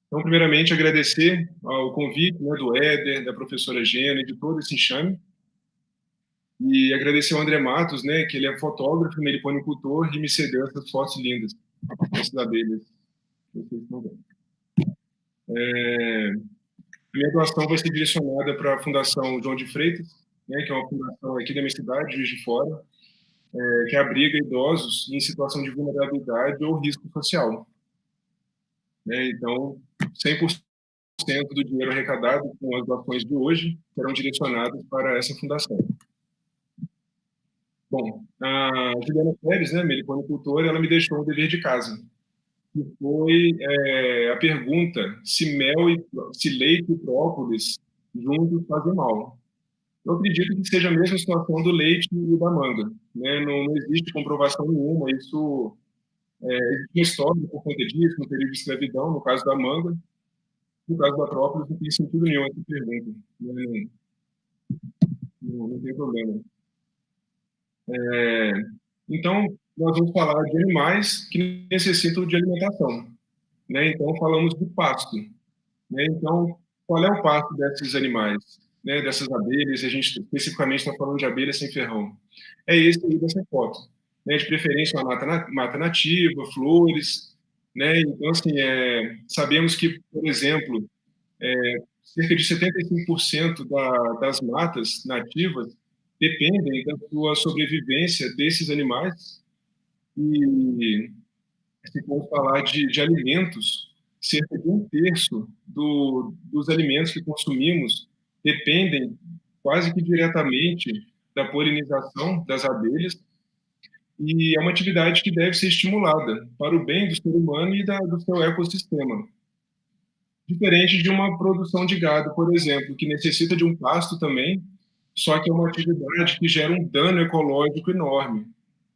Então, primeiramente, agradecer ao convite, né, do Éder, da professora Gena e de todo esse enxame, e agradecer ao André Matos, né, que ele é fotógrafo, meliponicultor e me cedeu essas fotos lindas, essas abelhas que vocês estão vendo. A minha doação vai ser direcionada para a Fundação João de Freitas, né, que é uma fundação aqui da minha cidade, Juiz de Fora, que abriga idosos em situação de vulnerabilidade ou risco social. Né? Então, 100% do dinheiro arrecadado com as doações de hoje serão direcionados para essa fundação. Bom, a Juliana Pérez, né, meliponicultora, ela me deixou um dever de casa, que foi a pergunta se leite e própolis juntos fazem mal. Eu acredito que seja a mesma situação do leite e da manga, né? Não existe comprovação nenhuma, isso existe uma história por conta disso, no período de escravidão, no caso da manga. No caso da própolis, não tem sentido nenhum essa pergunta, né? Não tem problema. Então, nós vamos falar de animais que necessitam de alimentação, né? Então, falamos do pasto, né? Então, qual é o pasto desses animais, né? Dessas abelhas, a gente especificamente está falando de abelhas sem ferrão. É esse aí dessa foto, né? De preferência uma mata nativa, flores, né? Então, assim, sabemos que, por exemplo, cerca de 75% das matas nativas dependem da sua sobrevivência desses animais. E se for falar de alimentos, cerca de um terço dos alimentos que consumimos dependem quase que diretamente da polinização das abelhas, e é uma atividade que deve ser estimulada para o bem do ser humano e do seu ecossistema. Diferente de uma produção de gado, por exemplo, que necessita de um pasto também, só que é uma atividade que gera um dano ecológico enorme,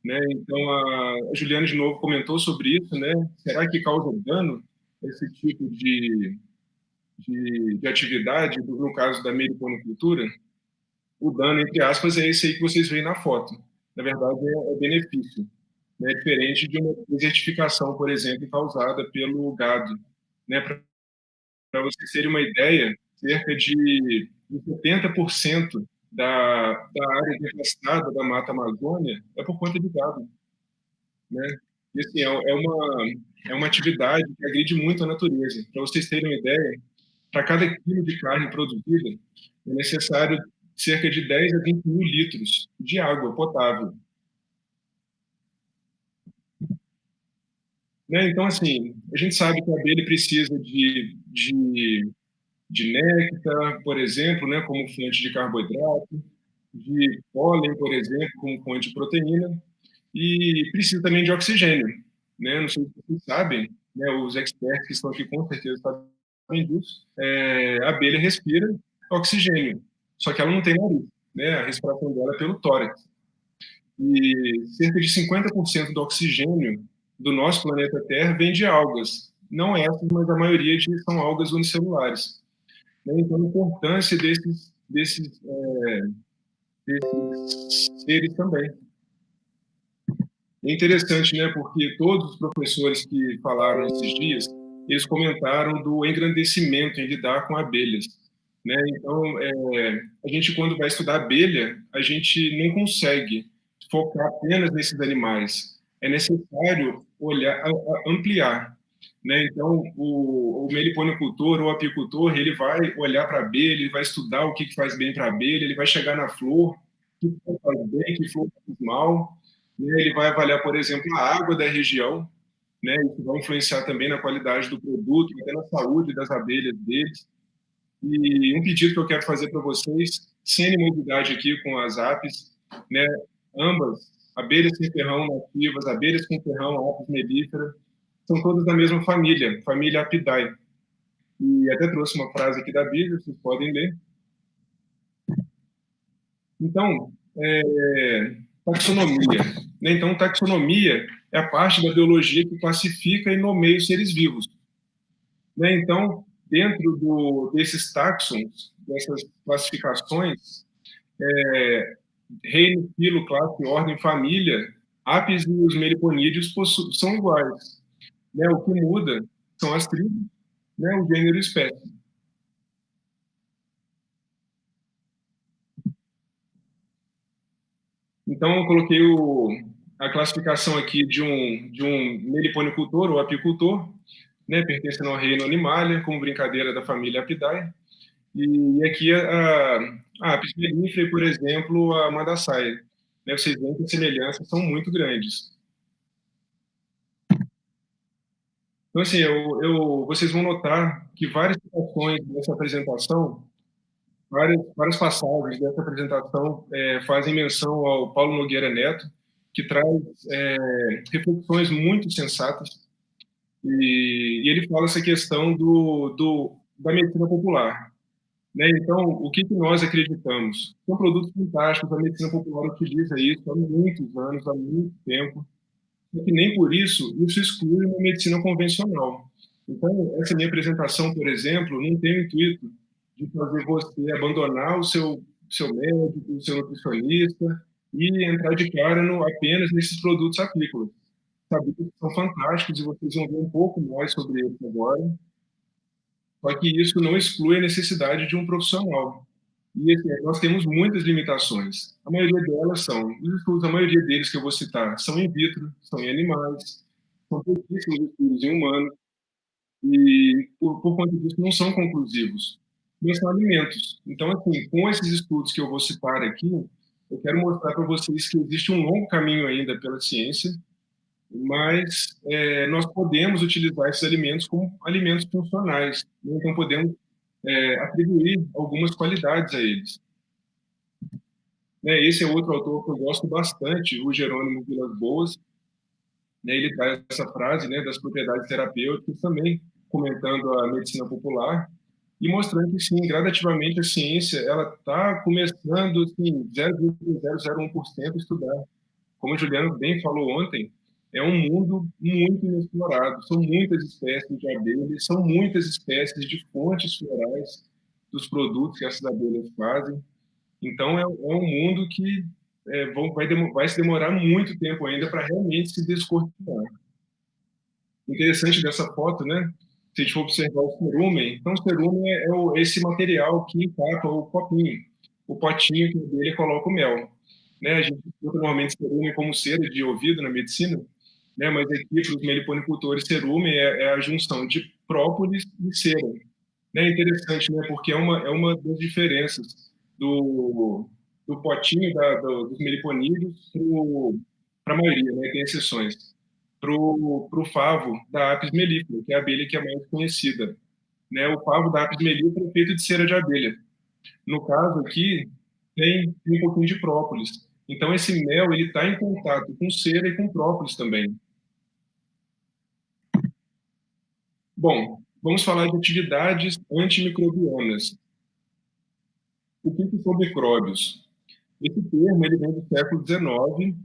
né? Então, a Juliana, de novo, comentou sobre isso, né? Será que causa dano esse tipo de atividade, no caso da meliponicultura? O dano, entre aspas, é esse aí que vocês veem na foto. Na verdade, é benefício, né? Diferente de uma desertificação, por exemplo, causada pelo gado, né? Para vocês terem uma ideia, cerca de 70% da área devastada da Mata Amazônia é por conta de gado, né? E, assim, é uma atividade que agride muito a natureza. Para vocês terem uma ideia, para cada quilo de carne produzida, é necessário cerca de 10 a 20 mil litros de água potável. Né? Então, assim, a gente sabe que a abelha precisa de néctar, por exemplo, né, como fonte de carboidrato, de pólen, por exemplo, como fonte de proteína, e precisa também de oxigênio, né? Não sei se vocês sabem, né, os experts que estão aqui com certeza sabem disso. A abelha respira oxigênio, só que ela não tem nariz, né? A respiração dela é pelo tórax. E cerca de 50% do oxigênio do nosso planeta Terra vem de algas. Não essas, mas a maioria são algas unicelulares. Né? Então, a importância desses seres também. É interessante, né, porque todos os professores que falaram esses dias, eles comentaram do engrandecimento em lidar com abelhas. Né? Então, a gente, quando vai estudar abelha, a gente não consegue focar apenas nesses animais. É necessário olhar, ampliar. Né? Então, o meliponicultor ou apicultor, ele vai olhar para a abelha, ele vai estudar o que faz bem para a abelha, ele vai chegar na flor, o que flor faz bem, que flor faz mal, né? Ele vai avaliar, por exemplo, a água da região, né? Isso vai influenciar também na qualidade do produto, até na saúde das abelhas deles. E um pedido que eu quero fazer para vocês, sem animosidade aqui com as apis, né? Ambas, abelhas sem ferrão nativas, abelhas com ferrão, apis mellifera, são todas da mesma família, família Apidae. E até trouxe uma frase aqui da Bíblia, vocês podem ler. Então, taxonomia. Né? Então, taxonomia é a parte da biologia que classifica e nomeia os seres vivos. Né? Então, dentro desses taxons, dessas classificações, reino, filo, classe, ordem, família, apis e os meliponídeos são iguais. Né? O que muda são as tribos, né, o gênero e espécie. Então, eu coloquei a classificação aqui de um meliponicultor ou apicultor, né, pertencendo ao reino Animalia, como brincadeira da família Apidae. E aqui a Apis mellifera, por exemplo, a Madassaia. Né, vocês veem que as semelhanças são muito grandes. Então, assim, vocês vão notar que várias situações dessa apresentação, várias passagens dessa apresentação fazem menção ao Paulo Nogueira Neto, que traz reflexões muito sensatas, e ele fala essa questão da medicina popular. Né? Então, o que nós acreditamos? São produtos fantásticos, a medicina popular utiliza isso há muitos anos, há muito tempo, e que nem por isso exclui uma medicina convencional. Então, essa minha apresentação, por exemplo, não tem o intuito de fazer você abandonar o seu médico, o seu nutricionista e entrar de cara apenas nesses produtos apícolas. Sabe que são fantásticos e vocês vão ver um pouco mais sobre eles agora. Só que isso não exclui a necessidade de um profissional. E assim, nós temos muitas limitações. A maioria delas os estudos, a maioria deles que eu vou citar, são in vitro, são em animais, são pouquíssimos estudos em humanos, e por conta disso não são conclusivos. Mas são alimentos. Então, assim, com esses estudos que eu vou citar aqui, eu quero mostrar para vocês que existe um longo caminho ainda pela ciência, mas nós podemos utilizar esses alimentos como alimentos funcionais. Né? Então, podemos atribuir algumas qualidades a eles. Né? Esse é outro autor que eu gosto bastante, o Jerônimo Vilas-Boas. Né? Ele traz essa frase, né, das propriedades terapêuticas, também comentando a medicina popular e mostrando que, sim, gradativamente a ciência ela está começando assim, 0,001% a estudar. Como o Juliano bem falou ontem, é um mundo muito inexplorado. São muitas espécies de abelhas, são muitas espécies de fontes florais dos produtos que essas abelhas fazem. Então, é um mundo que vai se demorar muito tempo ainda para realmente se descortinar. Interessante dessa foto, né? Se a gente for observar o cerumen, então o cerumen é esse material que encapa o copinho, o potinho que a abelha coloca o mel. Né? A gente usa normalmente cerumen como cera de ouvido na medicina, né? Mas aqui para os meliponicultores cerumen é a junção de própolis e cera. Né? Interessante, né? Porque é uma das diferenças do potinho dos meliponídeos para a maioria, né? Tem exceções. Para o favo da Apis mellifera, que é a abelha que é mais conhecida. Né? O favo da Apis mellifera é feito de cera de abelha. No caso aqui, tem um pouquinho de própolis. Então, esse mel ele está em contato com cera e com própolis também. Bom, vamos falar de atividades antimicrobianas. O que são micróbios? Esse termo ele vem do século XIX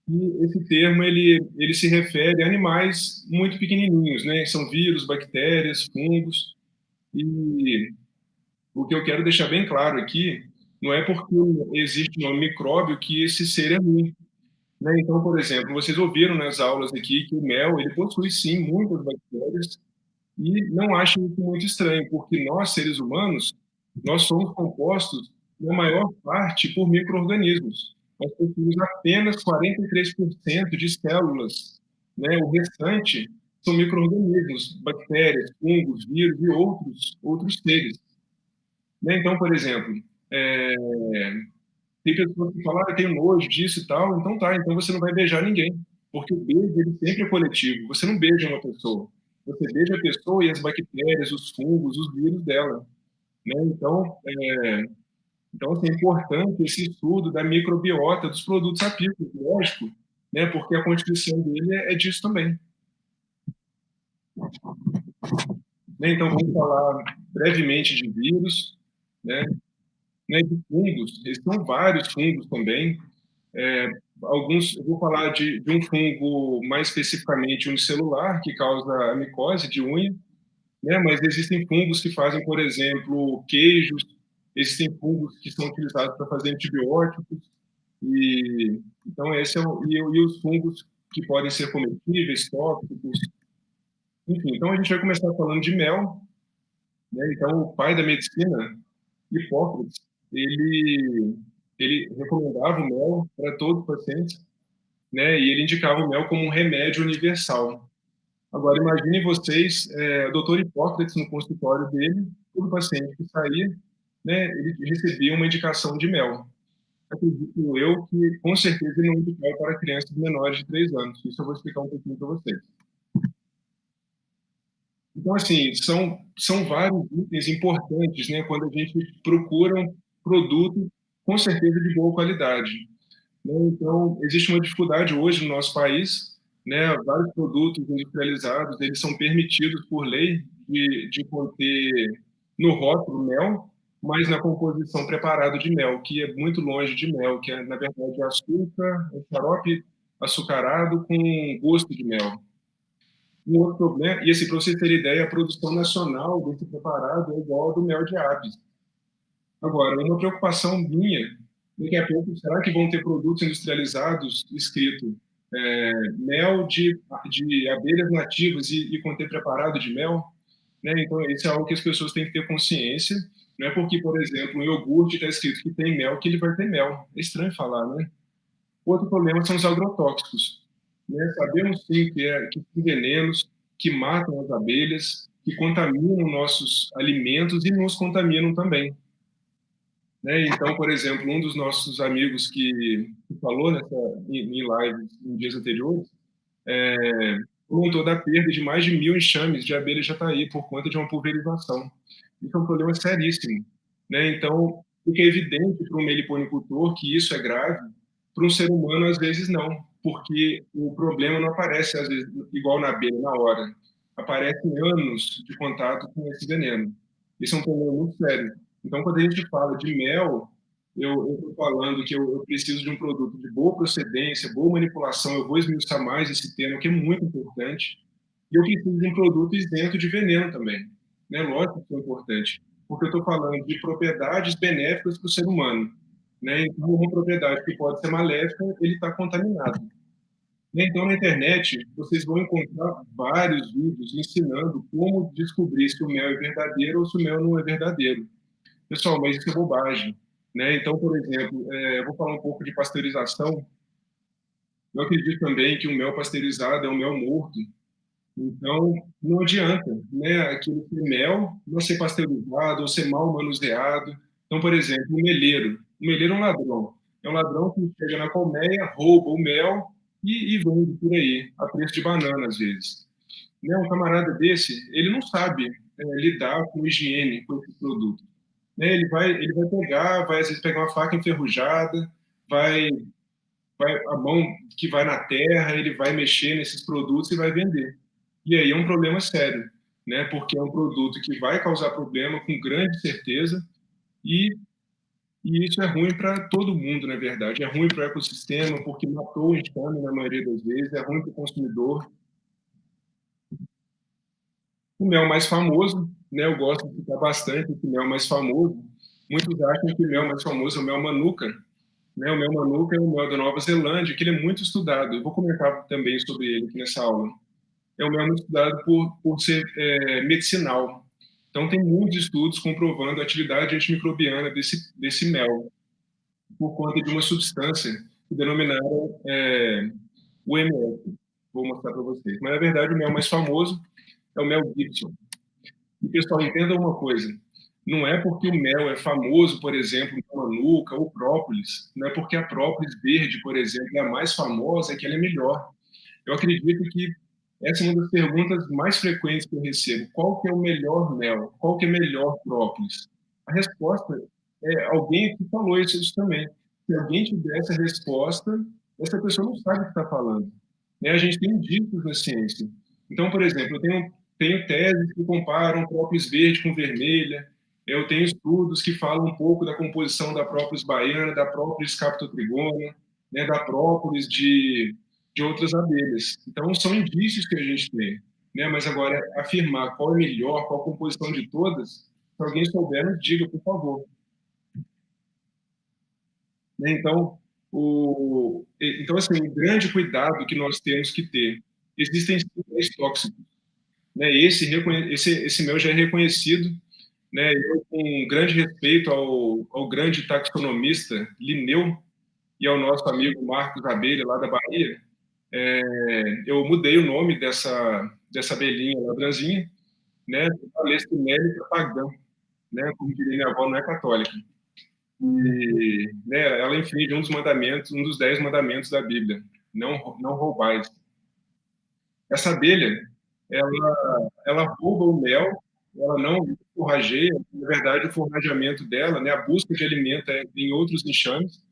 e esse termo ele se refere a animais muito pequenininhos, né? São vírus, bactérias, fungos. E o que eu quero deixar bem claro aqui não é porque existe um micróbio que esse ser é ruim. Né? Então, por exemplo, vocês ouviram nas aulas aqui que o mel ele possui sim muitas bactérias e não achem isso muito estranho, porque nós, seres humanos, nós somos compostos, na maior parte, por micro-organismos. Nós possuímos apenas 43% de células. Né? O restante são micro-organismos, bactérias, fungos, vírus e outros seres. Né? Então, por exemplo, tem pessoas que falam, eu tenho nojo disso e tal, então tá, então você não vai beijar ninguém, porque o beijo ele sempre é coletivo, você não beija uma pessoa, você beija a pessoa e as bactérias, os fungos, os vírus dela. Né? Então assim, é importante esse estudo da microbiota dos produtos apícolas, lógico, né? Porque a constituição dele é disso também. Né? Então, vamos falar brevemente de vírus, né? De fungos, são vários fungos também. Eu vou falar de um fungo mais especificamente unicelular, que causa a micose de unha, né? Mas existem fungos que fazem, por exemplo, queijos, existem fungos que são utilizados para fazer antibióticos, então esse e os fungos que podem ser comestíveis, tóxicos, Enfim, então a gente vai começar falando de mel, né? Então, o pai da medicina, Hipócrates, ele recomendava o mel para todos os pacientes, né? E ele indicava o mel como um remédio universal. Agora, imaginem vocês, o doutor Hipócrates no consultório dele, todo paciente que saía, né, ele recebia uma indicação de mel. Acredito eu que, com certeza, ele não indicava para crianças menores de 3 anos. Isso eu vou explicar um pouquinho para vocês. Então, assim, são vários itens importantes, né, quando a gente procura um produto, com certeza, de boa qualidade. Né? Então, existe uma dificuldade hoje no nosso país, né, vários produtos industrializados, eles são permitidos por lei de conter no rótulo mel, mas na composição preparado de mel, que é muito longe de mel, que é, na verdade, açúcar, um xarope açucarado com gosto de mel. Um outro problema, e assim, para vocês terem ideia, a produção nacional desse preparado é igual ao do mel de aves. Agora, uma preocupação minha, daqui a pouco, será que vão ter produtos industrializados escrito mel de abelhas nativas e conter preparado de mel? Né? Então, isso é algo que as pessoas têm que ter consciência. Não é porque, por exemplo, um iogurte está escrito que tem mel, que ele vai ter mel. É estranho falar, né? Outro problema são os agrotóxicos. Né? Sabemos sim que são venenos que matam as abelhas, que contaminam nossos alimentos e nos contaminam também. Né? Então, por exemplo, um dos nossos amigos que falou em live em dias anteriores, comentou da perda de mais de 1.000 enxames de abelha jataí por conta de uma pulverização. Isso é um problema seríssimo. Né? Então, fica evidente para um meliponicultor que isso é grave, para um ser humano, às vezes, não, porque o problema não aparece, às vezes, igual na abelha, na hora. Aparece anos de contato com esse veneno. Isso é um problema muito sério. Então, quando a gente fala de mel, eu estou falando que eu preciso de um produto de boa procedência, boa manipulação. Eu vou esmiuçar mais esse termo, que é muito importante. E eu preciso de um produto isento de veneno também. Né? Lógico que é importante, porque eu estou falando de propriedades benéficas para o ser humano. Né? Então, uma propriedade que pode ser maléfica, ele está contaminado. Né? Então, na internet, vocês vão encontrar vários vídeos ensinando como descobrir se o mel é verdadeiro ou se o mel não é verdadeiro. Pessoal, mas isso é bobagem. Né? Então, por exemplo, eu vou falar um pouco de pasteurização. Eu acredito também que o mel pasteurizado é um mel morto. Então, não adianta, né? Aquilo ser mel não ser pasteurizado ou ser mal manuseado. Então, por exemplo, o meleiro é um ladrão. É um ladrão que chega na colmeia, rouba o mel e vende por aí, a preço de banana, às vezes. Né? Um camarada desse, ele não sabe lidar com higiene com esse produto. Né? Ele vai pegar, vai às vezes pegar uma faca enferrujada, vai, a mão que vai na terra, ele vai mexer nesses produtos e vai vender. E aí é um problema sério, né? Porque é um produto que vai causar problema com grande certeza e, e isso é ruim para todo mundo, na verdade. É ruim para o ecossistema porque matou o enxame na maioria das vezes, é ruim para o consumidor. O mel mais famoso, né? Eu gosto de citar bastante esse mel mais famoso. Muitos acham que o mel mais famoso é o mel Manuka, né? O mel Manuka é o mel da Nova Zelândia, que ele é muito estudado. Eu vou comentar também sobre ele aqui nessa aula. É um mel muito estudado por ser medicinal. Então, tem muitos estudos comprovando a atividade antimicrobiana desse mel, por conta de uma substância que denominaram o MF. Vou mostrar para vocês. Mas, na verdade, o mel mais famoso é o mel Gibson. E, pessoal, entendam uma coisa. Não é porque o mel é famoso, por exemplo, na manuka ou própolis. Não é porque a própolis verde, por exemplo, é a mais famosa que ela é melhor. Eu acredito que essa é uma das perguntas mais frequentes que eu recebo. Qual que é o melhor mel? Qual que é melhor própolis? A resposta é alguém que falou isso também. Se alguém tiver essa resposta, essa pessoa não sabe o que está falando. Né? A gente tem indícios na ciência. Então, por exemplo, eu tenho teses que comparam própolis verde com vermelha. Eu tenho estudos que falam um pouco da composição da própolis baiana, da própolis captotrigona, né, da própolis de outras abelhas. Então, são indícios que a gente tem. Né? Mas agora, afirmar qual é melhor, qual a composição de todas, se alguém souber, nos diga, por favor. Né? Então, assim, um grande cuidado que nós temos que ter. Existem sinais tóxicos. né? Esse mel já é reconhecido, né? Eu, com grande respeito ao grande taxonomista Linneu e ao nosso amigo Marcos Abelha, lá da Bahia, eu mudei o nome dessa abelhinha ladranzinha, né? Valestinelli pagã, né? Como diria minha avó, não é católica. E, né, ela infringe um dos mandamentos, um dos 10 mandamentos da Bíblia: não roubais. Essa abelha, ela rouba o mel, ela não forrageia. Na verdade, o forrageamento dela, né, a busca de alimento é em outros enxames,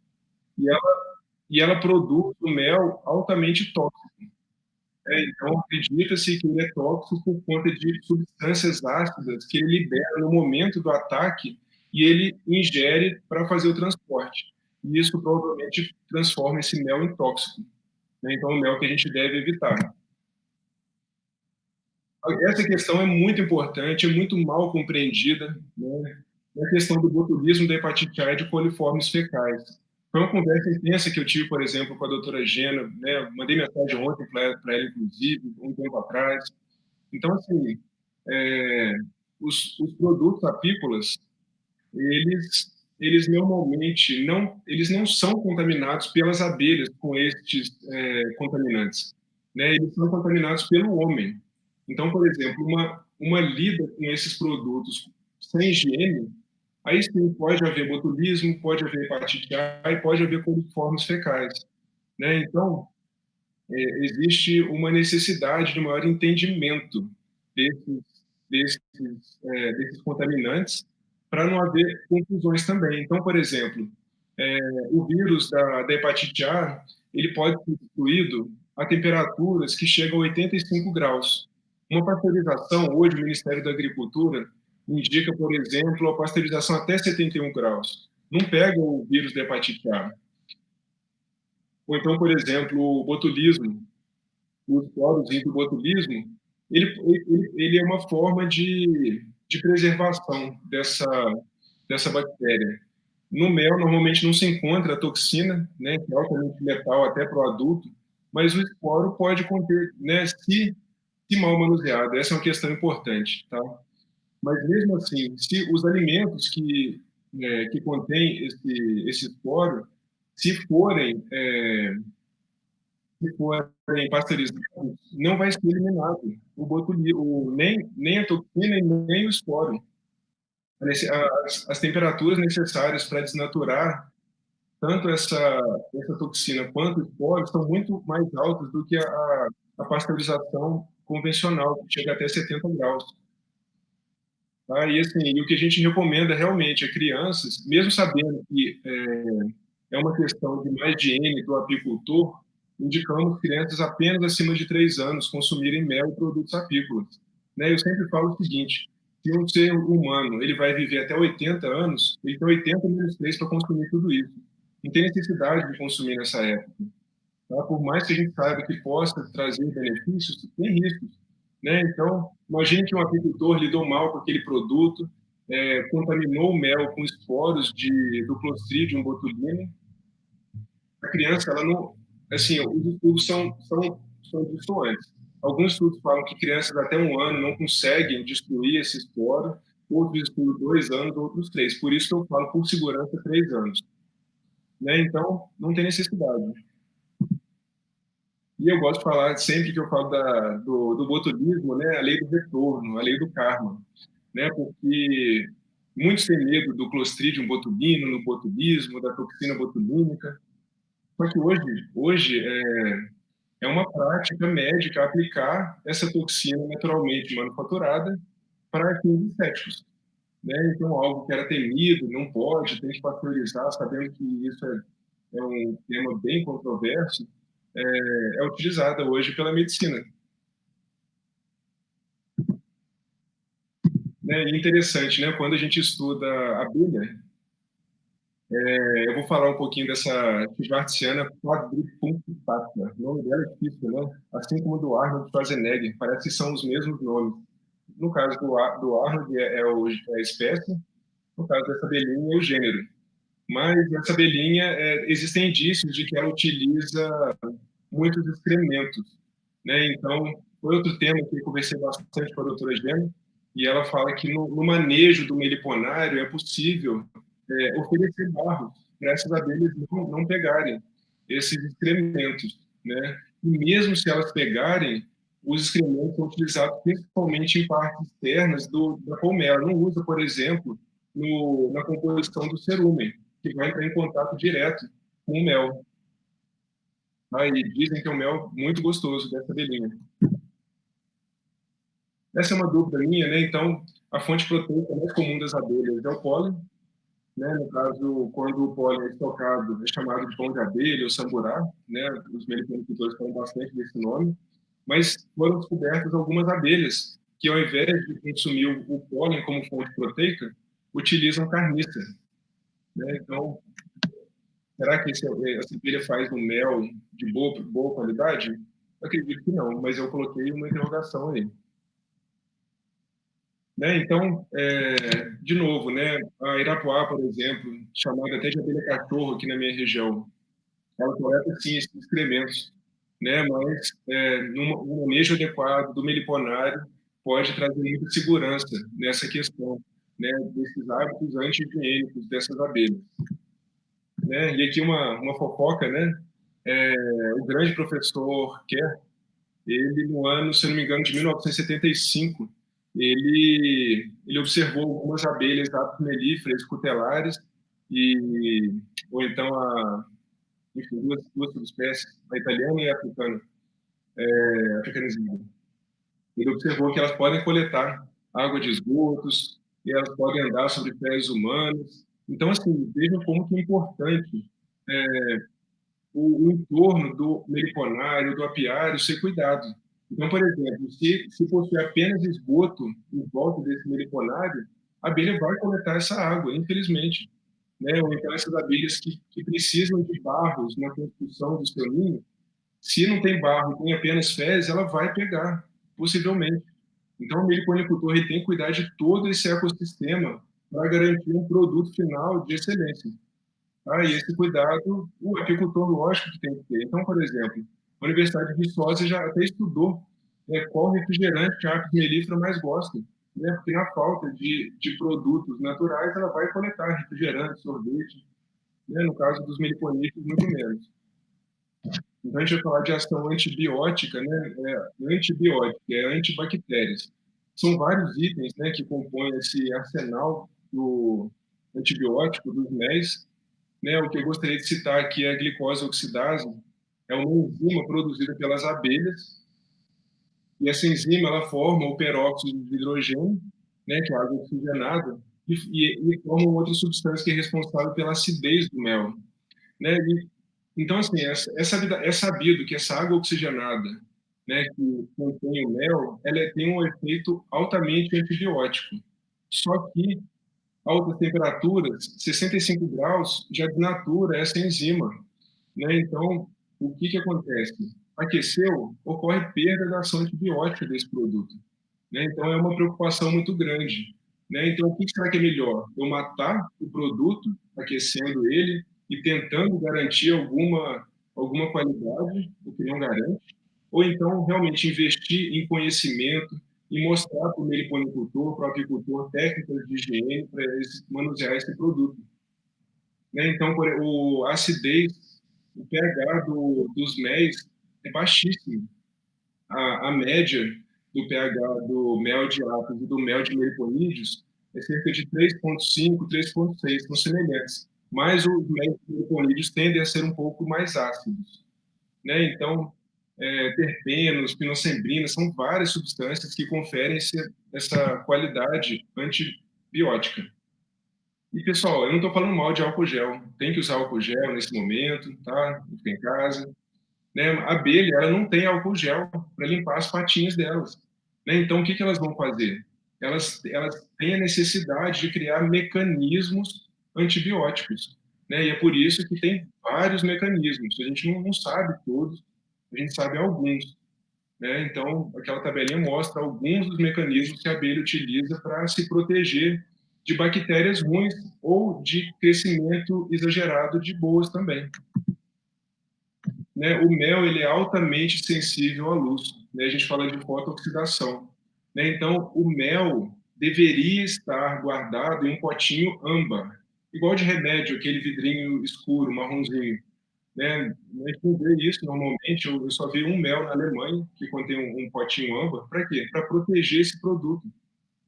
e ela produz o mel altamente tóxico. Então, acredita-se que ele é tóxico por conta de substâncias ácidas que ele libera no momento do ataque e ele ingere para fazer o transporte. E isso provavelmente transforma esse mel em tóxico, né? Então, é um mel que a gente deve evitar. Essa questão é muito importante, é muito mal compreendida, né? A questão do botulismo da hepatite A e de coliformes fecais. Foi uma conversa intensa que eu tive, por exemplo, com a doutora Gena, né? Mandei mensagem ontem para ela, inclusive, um tempo atrás. Então, assim, é, os produtos apícolas, eles normalmente eles não são contaminados pelas abelhas com estes contaminantes, né? Eles são contaminados pelo homem. Então, por exemplo, uma lida com esses produtos sem higiene, aí sim pode haver botulismo, pode haver hepatite A e pode haver coliformes fecais, né? Então, existe uma necessidade de maior entendimento desses, desses contaminantes para não haver confusões também. Então, por exemplo, o vírus da hepatite A, ele pode ser destruído a temperaturas que chegam a 85 graus. Uma pasteurização, hoje o Ministério da Agricultura indica, por exemplo, a pasteurização até 71 graus. Não pega o vírus da hepatite A. Ou então, por exemplo, o botulismo, os poros do botulismo, ele é uma forma de preservação dessa bactéria. No mel, normalmente não se encontra a toxina, né, que é altamente letal até para o adulto, mas o esporo pode conter, né, se mal manuseado. Essa é uma questão importante, tá? Mas mesmo assim, se os alimentos que contêm esse esporo, se forem pasteurizados, não vai ser eliminado o botulismo, nem a toxina e nem o esporo. As temperaturas necessárias para desnaturar tanto essa toxina quanto o esporo são muito mais altas do que a pasteurização convencional, que chega até 70 graus. Tá? E, assim, e o que a gente recomenda realmente a crianças, mesmo sabendo que é uma questão de mais higiene do apicultor, indicamos crianças apenas acima de 3 anos consumirem mel e produtos apícolas. Né? Eu sempre falo o seguinte: se um ser humano ele vai viver até 80 anos, ele tem 80 menos 3 para consumir tudo isso. Não tem necessidade de consumir nessa época. Tá? Por mais que a gente saiba que possa trazer benefícios, tem riscos. Né? Então, imagine que um apicultor lidou mal com aquele produto, contaminou o mel com esporos do Clostridium botulinum. A criança, ela não. Assim, os estudos são distantes. Alguns estudos falam que crianças até 1 ano não conseguem destruir esse esporo, outros estudos 2 anos, outros 3. Por isso que eu falo, por segurança, 3 anos. Né? Então, não tem necessidade. E eu gosto de falar, sempre que eu falo do botulismo, né, a lei do retorno, a lei do karma, né, porque muitos têm medo do Clostridium botulinum, no botulismo, da toxina botulínica, só que hoje é uma prática médica aplicar essa toxina naturalmente manufaturada para fins estéticos. Né? Então, algo que era temido, não pode, tem que pasteurizar, sabendo que isso é um tema bem controverso, é utilizada hoje pela medicina. Né? E interessante, né? Quando a gente estuda a abelha, eu vou falar um pouquinho dessa Schwartziana quadripunctata. O nome dela é difícil, né? Assim como do Arnold Schwarzenegger, parece que são os mesmos nomes. No caso do Arnold é a espécie, no caso dessa abelhinha é o gênero. Mas essa abelhinha, existem indícios de que ela utiliza muitos excrementos, né? Então, foi outro tema que eu conversei bastante com a doutora Gena, e ela fala que no manejo do meliponário é possível oferecer barros para essas abelhas não pegarem esses excrementos, né? E mesmo se elas pegarem, os excrementos são utilizados principalmente em partes externas da colmeia. Ela não usa, por exemplo, na composição do cerumen, que vai entrar em contato direto com o mel. E dizem que é um mel muito gostoso dessa abelhinha. Essa é uma dúvida minha, né? Então, a fonte proteica mais comum das abelhas é o pólen, né? No caso, quando o pólen é estocado, é chamado de pão de abelha ou samburá, né? Os meliponicultores falam bastante desse nome. Mas foram descobertas algumas abelhas que, ao invés de consumir o pólen como fonte proteica, utilizam carniça, né? Então, será que essa abelha faz um mel de boa qualidade? Eu acredito que não, mas eu coloquei uma interrogação aí. Né? Então, de novo, né, a Irapuá, por exemplo, chamada até de abelha cachorro aqui na minha região, ela coleta sim esses excrementos, né, mas no manejo adequado do meliponário pode trazer muita segurança nessa questão, né, desses hábitos anti-higiênicos dessas abelhas. Né? E aqui uma fofoca, né, o grande professor Kerr, ele no ano, se não me engano, de 1975, ele observou algumas abelhas apis melliferae cutelares ou então enfim, duas subespécies, a italiana e a africana, africanizada. Ele observou que elas podem coletar água de esgotos e elas podem andar sobre pés humanos. Então, assim, vejam como que é importante o entorno do meliponário, do apiário ser cuidado. Então, por exemplo, se possui apenas esgoto em volta desse meliponário, a abelha vai coletar essa água, infelizmente. Né? Ou então essas abelhas que precisam de barros na construção do seu ninho, se não tem barro e tem apenas fezes, ela vai pegar, possivelmente. Então, o meliponicultor tem que cuidar de todo esse ecossistema para garantir um produto final de excelência. E esse cuidado, o apicultor, lógico que tem que ter. Então, por exemplo, a Universidade de Viçosa já até estudou qual refrigerante a apis mellifera mais gosta, né? Porque na falta de produtos naturais, ela vai coletar refrigerante, sorvete, né? No caso dos meliponíferos, muito menos. Então, a gente vai falar de ação antibiótica, né? Antibiótica, antibactérias. São vários itens, né, que compõem esse arsenal do antibiótico, dos MEIs, né? O que eu gostaria de citar aqui é a glicose oxidase, é uma enzima produzida pelas abelhas, e essa enzima ela forma o peróxido de hidrogênio, né, que é a água oxigenada, e forma outra substância que é responsável pela acidez do mel. Né? Então, assim, é sabido que essa água oxigenada, né, que contém o mel, ela tem um efeito altamente antibiótico. Só que altas temperaturas, 65 graus, já desnatura essa enzima. Né? Então, o que acontece? Aqueceu, ocorre perda da ação antibiótica desse produto. Né? Então, é uma preocupação muito grande. Né? Então, o que será que é melhor? Eu matar o produto, aquecendo ele e tentando garantir alguma qualidade, o que não garante, ou então realmente investir em conhecimento e mostrar para o meliponicultor, para o apicultor, técnicas de higiene para eles manusear esse produto. Né? Então, a acidez, o pH dos méis é baixíssimo. A média do pH do mel de apis e do mel de meliponídeos é cerca de 3,5, 3,6, são semelhantes. Mas os méis de meliponídeos tendem a ser um pouco mais ácidos. Né? Então, terpenos, pinosembrina, são várias substâncias que conferem essa qualidade antibiótica. E, pessoal, eu não estou falando mal de álcool gel. Tem que usar álcool gel nesse momento, tá? Fica em casa. Né? A abelha, ela não tem álcool gel para limpar as patinhas delas. Né? Então, o que elas vão fazer? Elas têm a necessidade de criar mecanismos antibióticos. Né? E é por isso que tem vários mecanismos. A gente não sabe todos, a gente sabe alguns. Né? Então, aquela tabelinha mostra alguns dos mecanismos que a abelha utiliza para se proteger de bactérias ruins ou de crescimento exagerado de boas também. né? O mel ele é altamente sensível à luz, né? A gente fala de fotooxidação, né? Então, o mel deveria estar guardado em um potinho âmbar, igual de remédio, aquele vidrinho escuro, marronzinho, né? A gente não vê isso normalmente. Eu só vi um mel na Alemanha que contém um potinho âmbar. Para quê? Para proteger esse produto.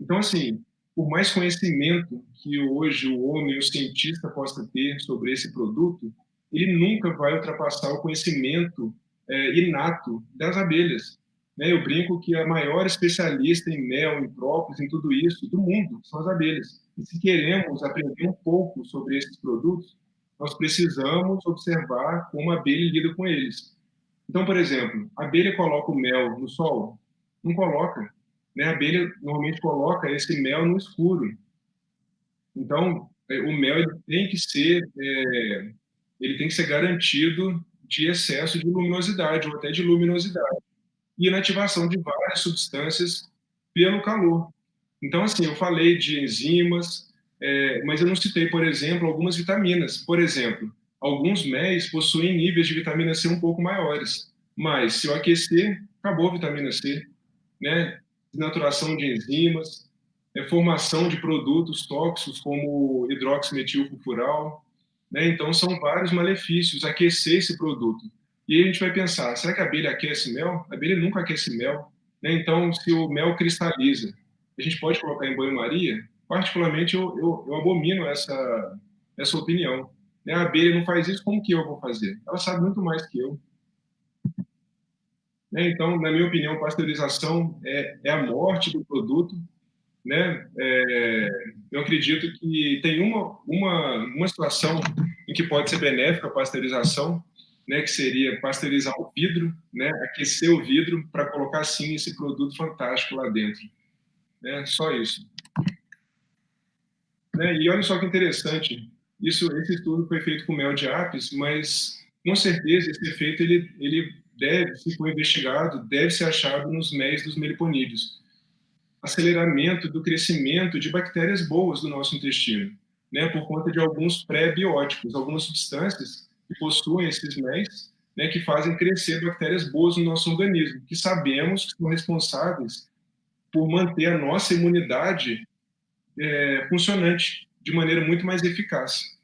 Então, assim, por mais conhecimento que hoje o homem, o cientista, possa ter sobre esse produto, ele nunca vai ultrapassar o conhecimento inato das abelhas, né? Eu brinco que a maior especialista em mel, em própolis, em tudo isso do mundo são as abelhas. E se queremos aprender um pouco sobre esses produtos, nós precisamos observar como a abelha lida com eles. Então, por exemplo, a abelha coloca o mel no sol? Não coloca, né? A abelha normalmente coloca esse mel no escuro. Então, o mel ele tem que ser garantido de excesso de luminosidade ou até de luminosidade e inativação de várias substâncias pelo calor. Então, assim, eu falei de enzimas, mas eu não citei, por exemplo, algumas vitaminas. Por exemplo, alguns méis possuem níveis de vitamina C um pouco maiores, mas se eu aquecer, acabou a vitamina C, né? Desnaturação de enzimas, formação de produtos tóxicos como hidroximetilfurfural, né? Então, são vários malefícios aquecer esse produto. E aí a gente vai pensar, será que a abelha aquece mel? A abelha nunca aquece mel, né? Então, se o mel cristaliza, a gente pode colocar em banho-maria? Particularmente, eu abomino essa opinião, né? A abelha não faz isso, como que eu vou fazer? Ela sabe muito mais que eu, né? Então, na minha opinião, pasteurização é a morte do produto, né? Eu acredito que tem uma situação em que pode ser benéfica a pasteurização, né? Que seria pasteurizar o vidro, né? Aquecer o vidro para colocar, sim, esse produto fantástico lá dentro, né? Só isso. Né? E olha só que interessante, esse estudo foi feito com mel de apis, mas com certeza esse efeito ele deve, se for investigado, deve ser achado nos méis dos meliponídeos. Aceleramento do crescimento de bactérias boas do nosso intestino, né? Por conta de alguns pré-bióticos, algumas substâncias que possuem esses méis, né? Que fazem crescer bactérias boas no nosso organismo, que sabemos que são responsáveis por manter a nossa imunidade funcionante de maneira muito mais eficaz,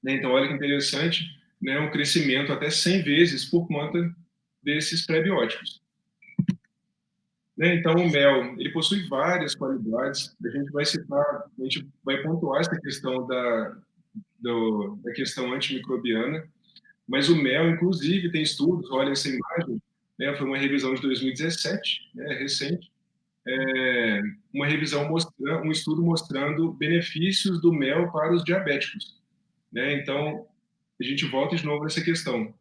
né? Então, olha que interessante, né? Um crescimento até 100 vezes por conta desses prebióticos, né? Então, o mel, ele possui várias qualidades. A gente vai pontuar essa questão da questão antimicrobiana, mas o mel, inclusive, tem estudos, olha essa imagem, né? Foi uma revisão de 2017, né? Recente, uma revisão mostrando, um estudo mostrando benefícios do mel para os diabéticos, né? Então, a gente volta de novo nessa questão.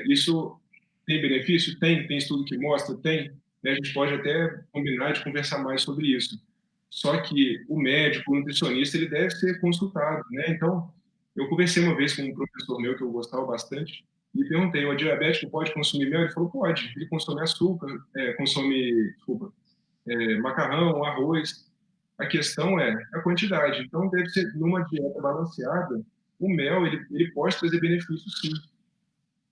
Isso tem benefício? Tem estudo que mostra? Tem. Né? A gente pode até combinar de conversar mais sobre isso. Só que o médico, o nutricionista, ele deve ser consultado, né? Então, eu conversei uma vez com um professor meu que eu gostava bastante e perguntei, o diabético pode consumir mel? Ele falou, pode. Ele consome açúcar, desculpa, macarrão, arroz. A questão é a quantidade. Então, deve ser numa dieta balanceada, o mel ele pode trazer benefícios, sim.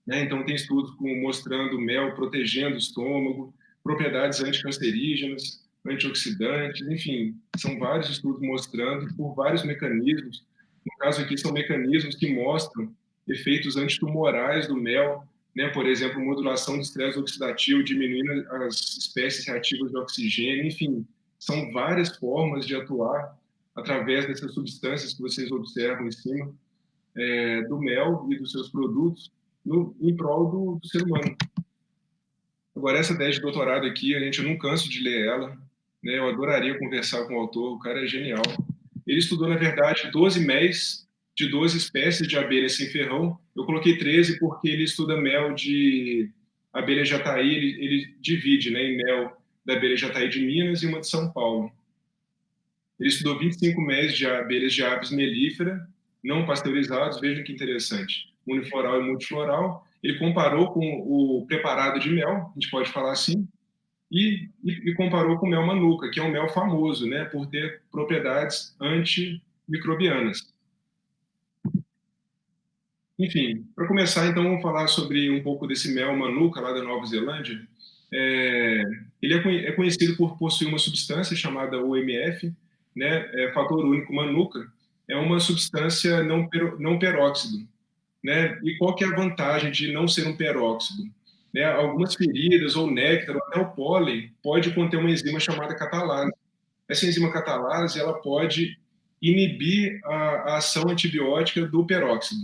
Né? Então, tem estudos mostrando o mel protegendo o estômago, propriedades anticancerígenas, antioxidantes, enfim, são vários estudos mostrando por vários mecanismos. No caso aqui, são mecanismos que mostram efeitos antitumorais do mel, né? Por exemplo, modulação do estresse oxidativo, diminuindo as espécies reativas de oxigênio, enfim, são várias formas de atuar através dessas substâncias que vocês observam em cima do mel e dos seus produtos em prol do ser humano. Agora, essa tese de doutorado aqui, eu não canso de ler ela, né? Eu adoraria conversar com o autor, o cara é genial. Ele estudou, na verdade, 12 méis de 12 espécies de abelhas sem ferrão. Eu coloquei 13 porque ele estuda mel de abelha jataí, ele divide, né, em mel da abelha jataí de Minas e uma de São Paulo. Ele estudou 25 méis de abelhas de apis mellifera, não pasteurizados, vejam que interessante, unifloral e multifloral. Ele comparou com o preparado de mel, a gente pode falar assim, e comparou com o mel manuka, que é um mel famoso, né, por ter propriedades antimicrobianas. Enfim, para começar, então, vamos falar sobre um pouco desse mel manuka lá da Nova Zelândia. É, ele é conhecido por possuir uma substância chamada OMF, né, fator único manuka. É uma substância não peróxido, né? E qual que é a vantagem de não ser um peróxido? Né? Algumas feridas ou néctar ou até o pólen pode conter uma enzima chamada catalase. Essa enzima catalase ela pode inibir a ação antibiótica do peróxido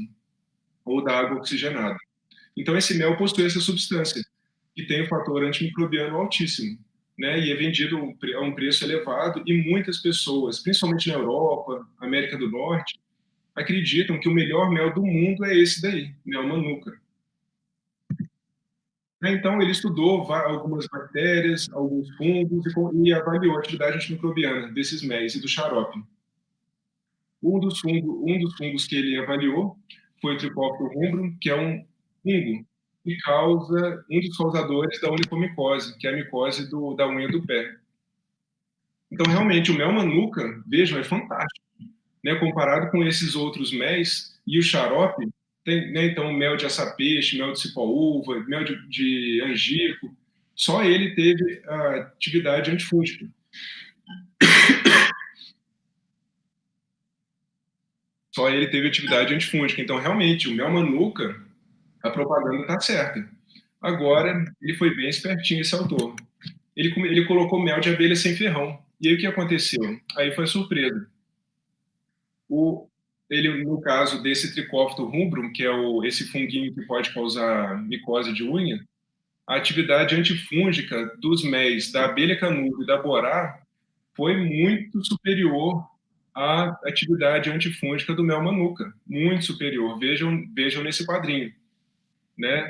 ou da água oxigenada. Então, esse mel possui essa substância, que tem o fator antimicrobiano altíssimo, né? E é vendido a um preço elevado, e muitas pessoas, principalmente na Europa, América do Norte, acreditam que o melhor mel do mundo é esse daí, mel manuka. Então, ele estudou algumas bactérias, alguns fungos e avaliou a atividade antimicrobiana desses méis e do xarope. Um dos fungos que ele avaliou foi o Trichophilus rubrum, que é um fungo que causa um dos causadores da onychomicose, que é a micose da unha do pé. Então, realmente, o mel manuka, vejam, é fantástico, né? Comparado com esses outros méis e o xarope, tem, né? Então, mel de açapeixe, mel de cipó-uva, mel de angico, só ele teve a atividade antifúngica. Só ele teve atividade antifúngica. Então, realmente, o mel manuka, a propaganda está certa. Agora, ele foi bem espertinho, esse autor. Ele colocou mel de abelha sem ferrão. E aí o que aconteceu? Aí foi surpresa. Ele, no caso desse Trichophyllus rubrum, que é esse funguinho que pode causar micose de unha, a atividade antifúngica dos méis da abelha canudo e da borá foi muito superior à atividade antifúngica do mel manuka, muito superior. Vejam nesse quadrinho, né?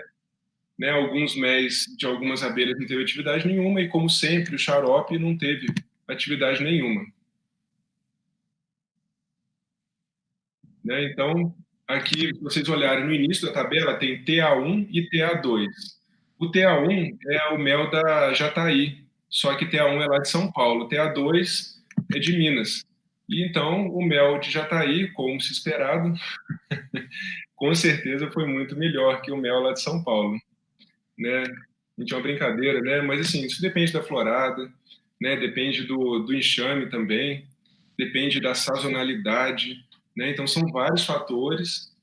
Alguns méis de algumas abelhas não teve atividade nenhuma e, como sempre, o xarope não teve atividade nenhuma. Né? Então, aqui, se vocês olharem no início da tabela, tem TA1 e TA2. O TA1 é o mel da Jataí, só que TA1 é lá de São Paulo, TA2 é de Minas. E então, o mel de Jataí, como se esperado, com certeza foi muito melhor que o mel lá de São Paulo. Né? A gente é uma brincadeira, né? Mas assim, isso depende da florada, né? Depende do enxame também, depende da sazonalidade, né? Então são vários fatores,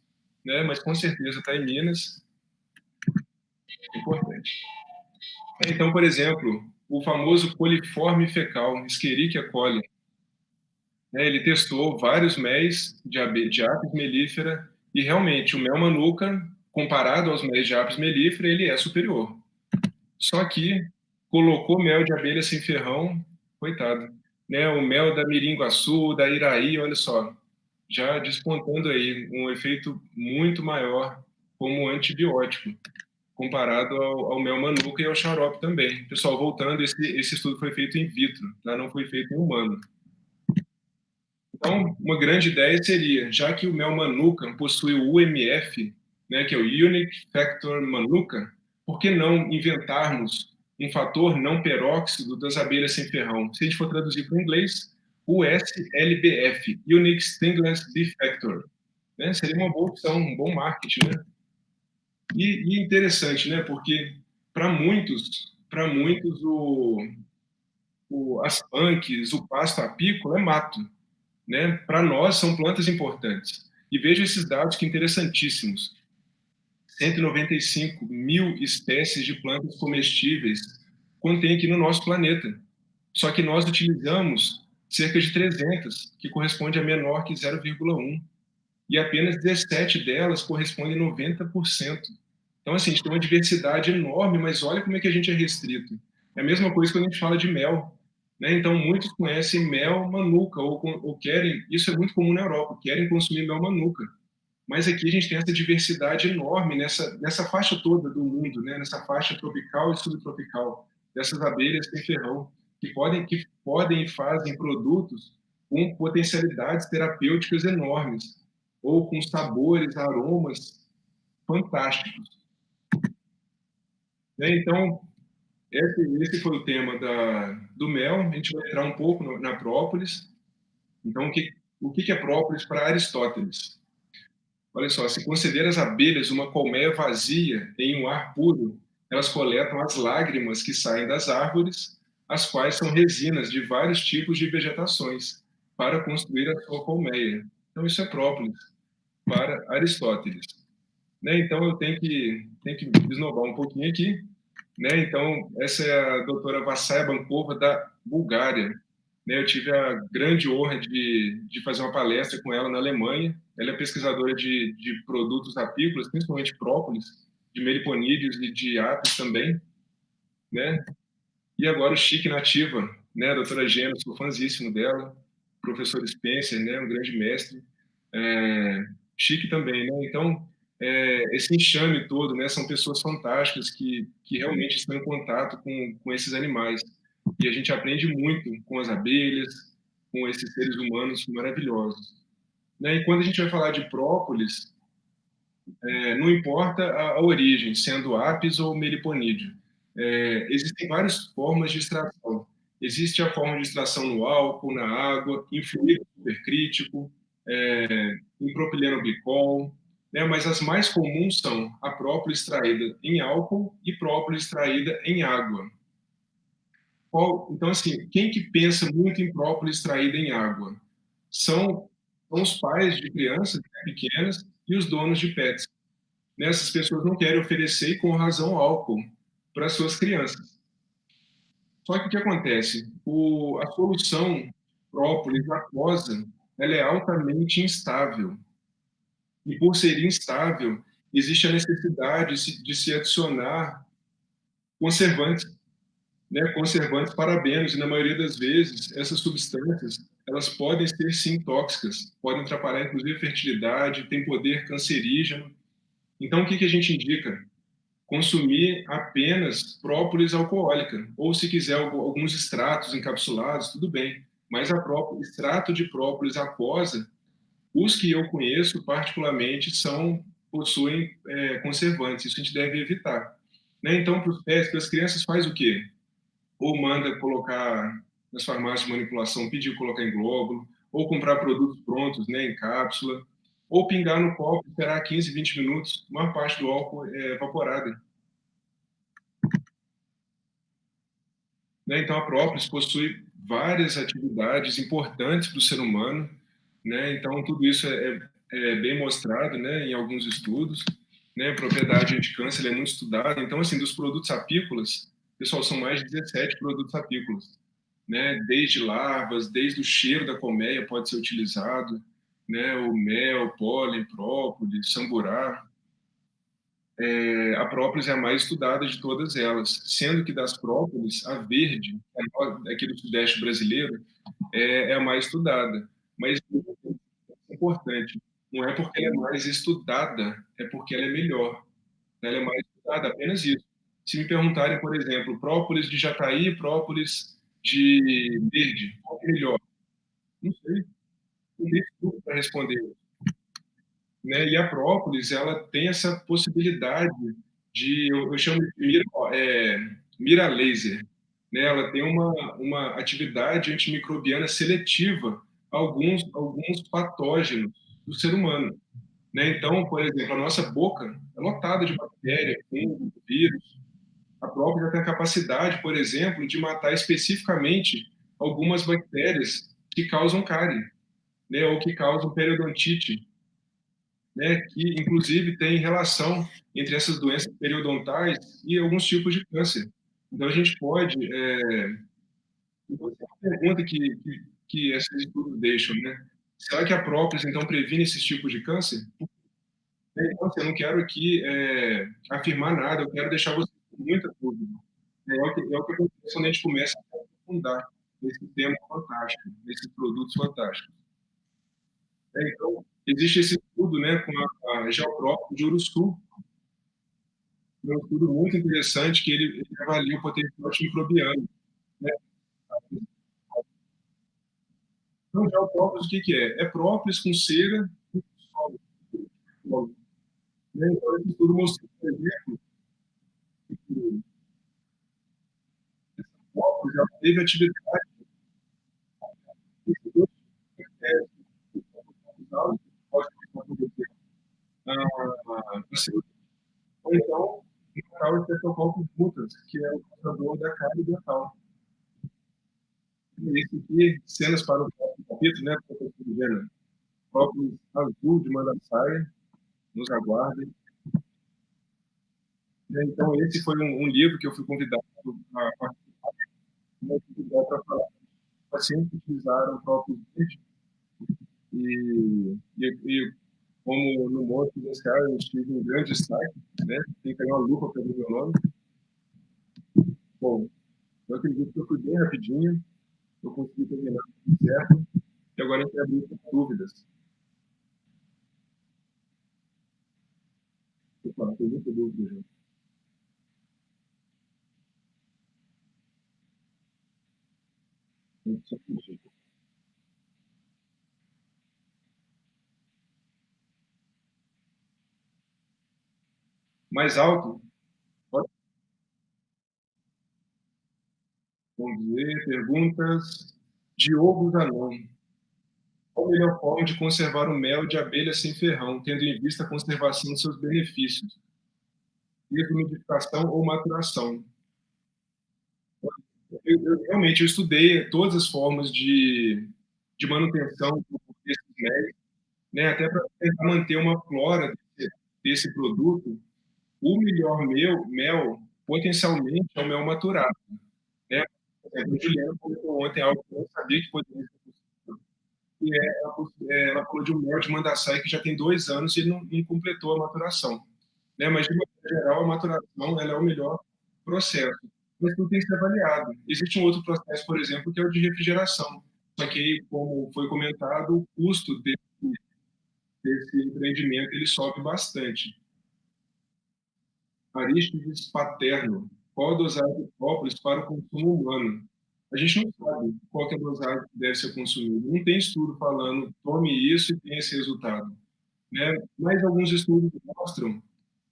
né? Mas com certeza está em Minas, é importante. Então, por exemplo, o famoso coliforme fecal, Escherichia coli, né? Ele testou vários méis de Apis mellifera e realmente o mel manuka, comparado aos méis de Apis mellifera, ele é superior. Só que colocou mel de abelha sem ferrão, coitado. Né? O mel da miringuaçu, da iraí, olha só, já despontando aí um efeito muito maior como antibiótico, comparado ao mel manuka e ao xarope também. Pessoal, voltando, esse estudo foi feito in vitro, tá? Não foi feito em humano. Então, uma grande ideia seria, já que o mel manuka possui o UMF, né, que é o Unique Factor Manuka, por que não inventarmos um fator não peróxido das abelhas sem ferrão? Se a gente for traduzir para o inglês, USLBF, Unique Stingless Bee Factor. Né? Seria uma boa opção, um bom marketing. Né? E interessante, né? Porque para muitos as punks, o pasto apícola é mato. Né? Para nós, são plantas importantes. E veja esses dados que interessantíssimos. 195 mil espécies de plantas comestíveis contém aqui no nosso planeta. Só que nós utilizamos cerca de 300, que corresponde a menor que 0,1. E apenas 17 delas correspondem a 90%. Então, assim, a gente tem uma diversidade enorme, mas olha como é que a gente é restrito. É a mesma coisa quando a gente fala de mel. Né? Então, muitos conhecem mel manuka, ou querem, isso é muito comum na Europa, querem consumir mel manuka. Mas aqui a gente tem essa diversidade enorme nessa faixa toda do mundo, né? Nessa faixa tropical e subtropical, dessas abelhas sem ferrão, que podem e fazem produtos com potencialidades terapêuticas enormes, ou com sabores, aromas fantásticos. Né? Então, esse foi o tema do mel. A gente vai entrar um pouco na própolis. Então, o que é própolis para Aristóteles? Olha só, se considera as abelhas uma colmeia vazia em um ar puro, elas coletam as lágrimas que saem das árvores, as quais são resinas de vários tipos de vegetações, para construir a sua colmeia. Então, isso é própolis para Aristóteles. Né? Então, eu tenho que desnobar um pouquinho aqui. Né? Então, essa é a doutora Vassaya Bankova, da Bulgária. Né? Eu tive a grande honra de fazer uma palestra com ela na Alemanha. Ela é pesquisadora de produtos apícolas, principalmente própolis, de meliponídeos e de apis também. Né? E agora o Chique Nativa, né? A doutora Gêmea, sou fãzíssimo dela. Professor Spencer, né? Um grande mestre. Chique também, né? Então, esse enxame todo, né? São pessoas fantásticas que realmente estão em contato com esses animais. E a gente aprende muito com as abelhas, com esses seres humanos maravilhosos. Né? E quando a gente vai falar de própolis, não importa a origem, sendo apis ou meliponídeo. Existem várias formas de extração. Existe a forma de extração no álcool, na água, em fluido supercrítico, em propileno glicol, né? Mas as mais comuns são a própolis extraída em álcool e própolis extraída em água. Então, assim, quem que pensa muito em própolis extraída em água? São os pais de crianças, né, pequenas e os donos de pets. Essas pessoas não querem oferecer, e com razão, álcool para suas crianças. Só que o que acontece? A solução própolis aquosa, ela é altamente instável. E por ser instável, existe a necessidade de se adicionar conservantes, né? Conservantes parabenos, e na maioria das vezes, essas substâncias, elas podem ser sim tóxicas, podem atrapalhar inclusive a fertilidade, tem poder cancerígeno. Então, o que a gente indica? Consumir apenas própolis alcoólica, ou se quiser alguns extratos encapsulados, tudo bem, mas extrato de própolis aquosa, os que eu conheço particularmente possuem conservantes, isso a gente deve evitar. Né? Então, para os pets, para as crianças, faz o quê? Ou manda colocar nas farmácias de manipulação, pedir colocar em glóbulo, ou comprar produtos prontos, né, em cápsula, ou pingar no copo, esperar 15, 20 minutos, uma parte do álcool é evaporada. Né? Então, a própolis possui várias atividades importantes para o ser humano. Né? Então, tudo isso é bem mostrado, né, em alguns estudos. Né? A propriedade anti-câncer é muito estudada. Então, assim, dos produtos apícolas, pessoal, são mais de 17 produtos apícolas. Né? Desde larvas, desde o cheiro da colmeia pode ser utilizado, né? O mel, pólen, própolis, samburá. A própolis é a mais estudada de todas elas, sendo que das própolis, a verde, aqui do sudeste brasileiro, é a mais estudada. Mas é importante, não é porque ela é mais estudada, é porque ela é melhor. Ela é mais estudada, apenas isso. Se me perguntarem, por exemplo, própolis de jataí, própolis de verde, qual é melhor? Não sei, não tem estudo para responder. Né? E a própolis, ela tem essa possibilidade eu chamo de mira laser. Né? Ela tem uma atividade antimicrobiana seletiva a alguns patógenos do ser humano. Né? Então, por exemplo, a nossa boca é lotada de bactérias, fungos, vírus. A própria já tem a capacidade, por exemplo, de matar especificamente algumas bactérias que causam cárie, né? Ou que causam periodontite, né, que inclusive tem relação entre essas doenças periodontais e alguns tipos de câncer. Então a gente pode, então, essa é uma pergunta que esses estudos deixam, né? Será que a própolis então previne esses tipos de câncer? Então, assim, eu não quero aqui afirmar nada, eu quero deixar você com muita dúvida. É o que acontece quando a gente começa a aprofundar nesse tema fantástico, nesses produtos fantásticos. Então, existe esse estudo, né, com a geoprópolis de Uruçu, um estudo muito interessante que ele avalia o potencial antimicrobiano. Né? Então, já o própolis, o que, que é? É própolis com cera e solo. Né? Então, esse estudo mostrou, por exemplo, que o própolis já teve atividade que pode acontecer. Assim, ou então, o Natal Streptococcus mutans, que é o causador da cárie dental. E esse aqui, cenas para o próximo capítulo, né? Professor Gênero. Própolis azul de Mandaçaia, nos aguardem. Então, esse foi um livro que eu fui convidado a participar, para falar. Pacientes que utilizaram própolis verde e como no moço desse cara, eu tive um grande destaque, né? Tem que pegar uma lupa para ver meu nome. Bom, eu acredito que eu fui bem rapidinho, eu consegui terminar tudo certo, e agora a gente abrir para dúvidas. Opa, tem muita dúvida, gente. Mais alto, pode, vamos dizer, perguntas. Diogo Zanon. Qual a melhor forma de conservar o mel de abelha sem ferrão, tendo em vista a conservação de seus benefícios? Desumidificação ou maturação? Realmente eu estudei todas as formas de manutenção desses méis, né, até para tentar manter uma flora desse produto. O melhor mel, potencialmente, é o mel maturado. Né? Por exemplo, a Juliana comentou ontem algo que eu não sabia que poderia ser possível, que ela falou de um mel de Mandaçaia que já tem 2 anos e não completou a maturação. Né? Mas, de maneira geral, a maturação ela é o melhor processo. Mas tudo tem que ser avaliado. Existe um outro processo, por exemplo, que é o de refrigeração. Só que, como foi comentado, o custo desse empreendimento ele sobe bastante. Arístides Paterno. Qual a dosagem de própolis para o consumo humano? A gente não sabe qual que é a dosagem que deve ser consumida. Não tem estudo falando tome isso e tenha esse resultado. Né? Mas alguns estudos mostram,